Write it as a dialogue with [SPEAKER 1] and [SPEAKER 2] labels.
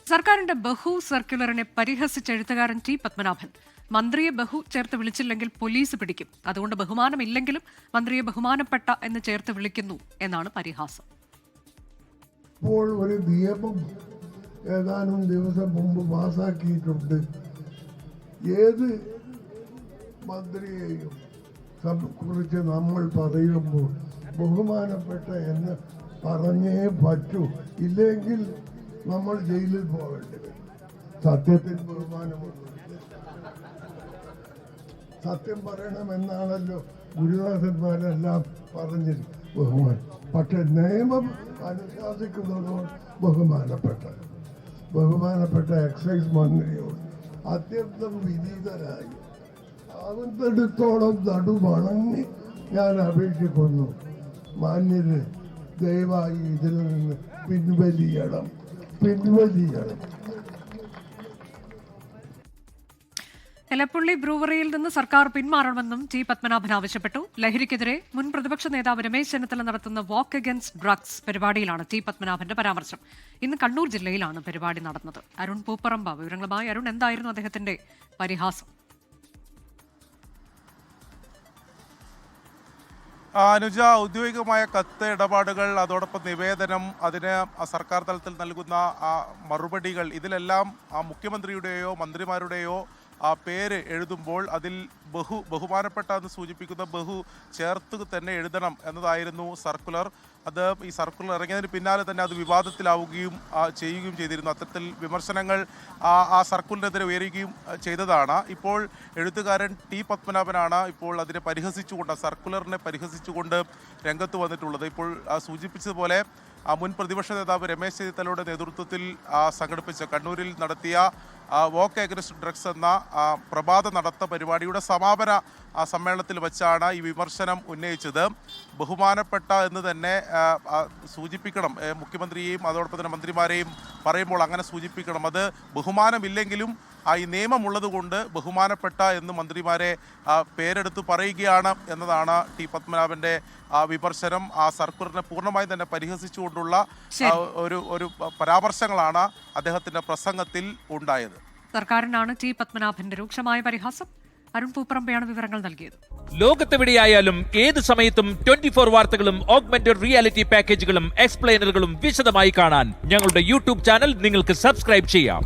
[SPEAKER 1] സർക്കാരിന്റെ ബഹു സർക്കുലറിനെ പരിഹസിച്ച എഴുത്തുകാരൻ ടി പത്മനാഭൻ മന്ത്രിയെ ബഹു ചേർത്ത് വിളിച്ചില്ലെങ്കിൽ പോലീസ് പിടിക്കും, അതുകൊണ്ട് ബഹുമാനമില്ലെങ്കിലും മന്ത്രിയെ ബഹുമാനപ്പെട്ട എന്ന് ചേർത്ത് വിളിക്കുന്നു എന്നാണ് പരിഹാസം.
[SPEAKER 2] ഇപ്പോൾ ഒരു നിയമം ഏതാനും ദിവസം മുമ്പ് പാസാക്കിയിട്ടുണ്ട്. ഏത് മന്ത്രിയെയും കുറിച്ച് നമ്മൾ പറയുമ്പോൾ ബഹുമാനപ്പെട്ട എന്ന് പറഞ്ഞേ പറ്റൂ, ഇല്ലെങ്കിൽ നമ്മൾ ജയിലിൽ പോകേണ്ടി വരും. സത്യത്തിന് ബഹുമാനമൊന്നുമില്ല. സത്യം പറയണമെന്നാണല്ലോ ഗുരുനാഥന്മാരെല്ലാം പറഞ്ഞത് ബഹുമാനം. പക്ഷെ നിയമം അനുശാസിക്കുന്നതോട് ബഹുമാനപ്പെട്ട എക്സൈസ് മന്ത്രിയോട് അത്യന്തം വിനീതരായി ആവുന്നിടത്തോളം നടുവണങ്ങി ഞാൻ അപേക്ഷിക്കുന്നു. മാന്യര് ദയവായി ഇതിൽ നിന്ന് പിൻവലിയണം.
[SPEAKER 1] എലപ്പുള്ളി ബ്രൂവറിയിൽ നിന്ന് സർക്കാർ പിന്മാറണമെന്നും ടി പത്മനാഭൻ ആവശ്യപ്പെട്ടു. ലഹരിക്കെതിരെ മുൻ പ്രതിപക്ഷ നേതാവ് രമേശ് ചെന്നിത്തല നടത്തുന്ന വാക്ക് അഗൈൻസ്റ്റ് ഡ്രഗ്സ് പരിപാടിയിലാണ് ടി പത്മനാഭന്റെ പരാമർശം. ഇന്ന് കണ്ണൂർ ജില്ലയിലാണ് പരിപാടി നടന്നത്. അരുൺ പൂപ്പറമ്പ വിവരങ്ങളുമായി. അരുൺ, എന്തായിരുന്നു അദ്ദേഹത്തിന്റെ പരിഹാസം?
[SPEAKER 3] അനുജ, ഔദ്യോഗികമായ കത്ത് ഇടപാടുകൾ, അതോടൊപ്പം നിവേദനം, അതിന് സർക്കാർ തലത്തിൽ നൽകുന്ന മറുപടികൾ, ഇതിലെല്ലാം മുഖ്യമന്ത്രിയുടെയോ മന്ത്രിമാരുടെയോ പേര് എഴുതുമ്പോൾ അതിൽ ബഹുമാനപ്പെട്ട എന്ന് സൂചിപ്പിക്കുന്ന ബഹു ചേർത്ത് തന്നെ എഴുതണം എന്നതായിരുന്നു സർക്കുലർ. അത് ഈ സർക്കുലർ ഇറങ്ങിയതിന് പിന്നാലെ തന്നെ അത് വിവാദത്തിലാവുകയും ചെയ്യുകയും ചെയ്തിരുന്നു. അത്തരത്തിൽ വിമർശനങ്ങൾ ആ സർക്കുലറിനെതിരെ ഉയരുകയും ചെയ്തതാണ്. ഇപ്പോൾ എഴുത്തുകാരൻ ടി പത്മനാഭനാണ് ഇപ്പോൾ അതിനെ പരിഹസിച്ചുകൊണ്ട്, സർക്കുലറിനെ പരിഹസിച്ചുകൊണ്ട് രംഗത്ത് വന്നിട്ടുള്ളത്. ഇപ്പോൾ സൂചിപ്പിച്ചതുപോലെ മുൻ പ്രതിപക്ഷ നേതാവ് രമേശ് ചെന്നിത്തലയുടെ നേതൃത്വത്തിൽ സംഘടിപ്പിച്ച കണ്ണൂരിൽ നടത്തിയ വാക്ക് അഗൈൻസ്റ്റ് ഡ്രഗ്സ് എന്ന പ്രഭാത നടത്ത പരിപാടിയുടെ സമാപന സമ്മേളനത്തിൽ വെച്ചാണ് ഈ വിമർശനം ഉന്നയിച്ചത്. ബഹുമാനപ്പെട്ട എന്ന് തന്നെ സൂചിപ്പിക്കണം, മുഖ്യമന്ത്രിയെയും അതോടൊപ്പം തന്നെ മന്ത്രിമാരെയും പറയുമ്പോൾ അങ്ങനെ സൂചിപ്പിക്കണം. അത് ബഹുമാനമില്ലെങ്കിലും ഈ നിയമമുള്ളത് കൊണ്ട് ബഹുമാനപ്പെട്ട എന്ന് മന്ത്രിമാരെ പേരെടുത്ത് പറയുകയാണ് എന്നതാണ് ടി പത്മനാഭന്റെ വിമർശനം. ആ സർക്കുലറിനെ പൂർണ്ണമായി തന്നെ പരിഹസിച്ചുകൊണ്ടുള്ള ഒരു പരാമർശങ്ങളാണ് അദ്ദേഹത്തിന്റെ പ്രസംഗത്തിൽ ഉണ്ടായത്.
[SPEAKER 1] സർക്കാരിനാണ് ടി പത്മനാഭന്റെ രൂക്ഷമായ പരിഹാസം. അരുൺ പൂപ്പറമ്പയാണ് വിവരങ്ങൾ നൽകിയത്.
[SPEAKER 4] ലോകത്തെവിടെയായാലും ഏത് സമയത്തും 24 വാർത്തകളും ഓഗ്മെന്റഡ് റിയാലിറ്റി പാക്കേജുകളും എക്സ്പ്ലെയിനറുകളും വിശദമായി കാണാൻ ഞങ്ങളുടെ യൂട്യൂബ് ചാനൽ നിങ്ങൾക്ക് സബ്സ്ക്രൈബ് ചെയ്യാം.